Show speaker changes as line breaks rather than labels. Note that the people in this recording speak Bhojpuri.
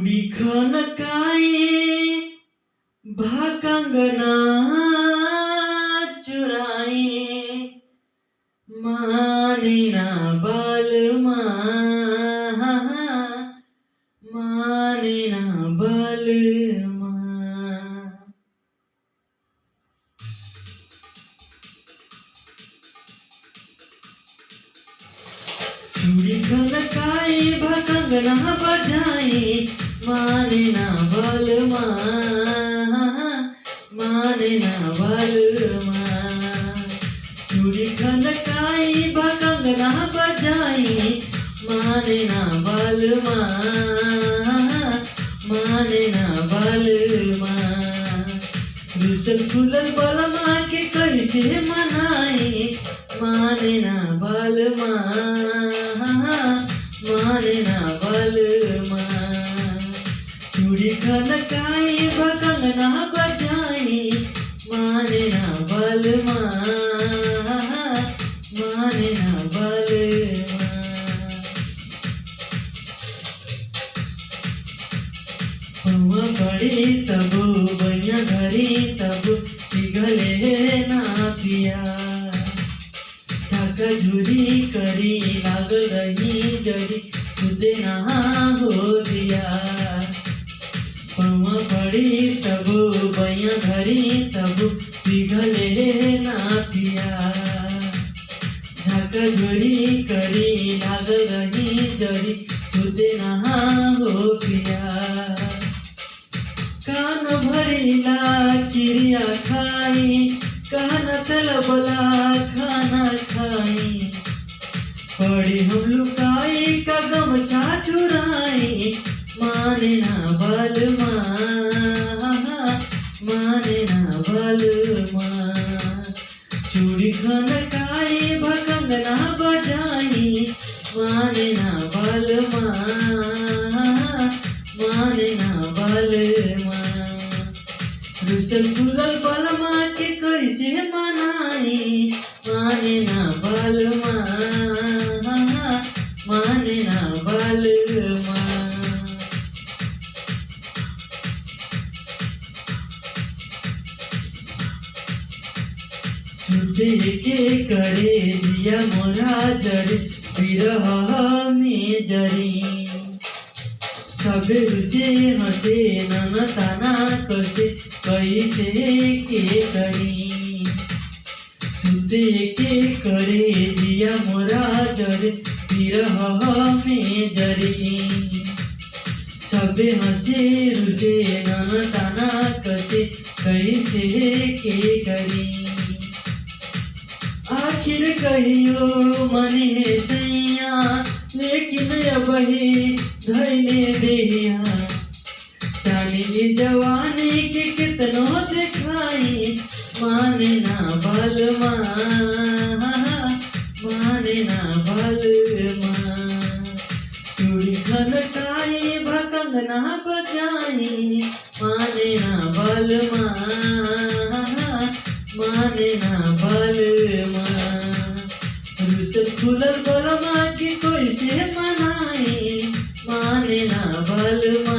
चूड़ी खनकाए भाकंगना चुराए माने ना बालमा माने ना बालमा। चूड़ी खनकाए भाकंगना बजाए माने ना बालमा माने ना बालमा। चूड़ी खनकाए भाकंगना बजाए माने ना बालमा माने ना बालमा। रुसल फुलल बालमा के कैसे मनाए माने ना बालमा माने ना बालमा। चूड़ी खनकाए भाकंगना बजाए माने ना बालमा माने ना बालमा। पौवा पड़े तब बैया घरे तब पिघले ना पिया झाका झूरी करी लागल रही जड़ी सुते ना हो दिया। पौवा पड़े तब बैया घरे तब पिघले ना पिया झाका झूरी करी लागल रही जड़ी सुते ना हो पिया। कान भरिला चिड़िया खाई कान तलबला खाना खाई पड़ी हम लुकाई का गमछा चुराई माने ना बालमा माने ना बालमा। चूड़ी खनकाए भाकंगना बजाई माने ना बालमा माने ना बालमा। रुसल फुलल बालमा के कैसे मनाई माने ना बालमा माने ना बालमा। सुते के करे दिया मोरा जरे विरह में जरी सबे रुसे हंसे नन ताना कसे कैसे के करी। सुते के करे दिया मोरा जरे विरह में जरी सबे हंसे रुसे नन ताना कसे कैसे के करी। आखिर कहियो मने है सैया लेकिन अब ही धैले देहिया चाली जवानी के कितनो दिखाई माने ना बालमा माने ना बालमा। चूड़ी खनकाए भाकंगना बजाई माने ना बालमा माने ना बालमा। रुसल फुलल बालमा के कैसे मनाई माने ना बालमा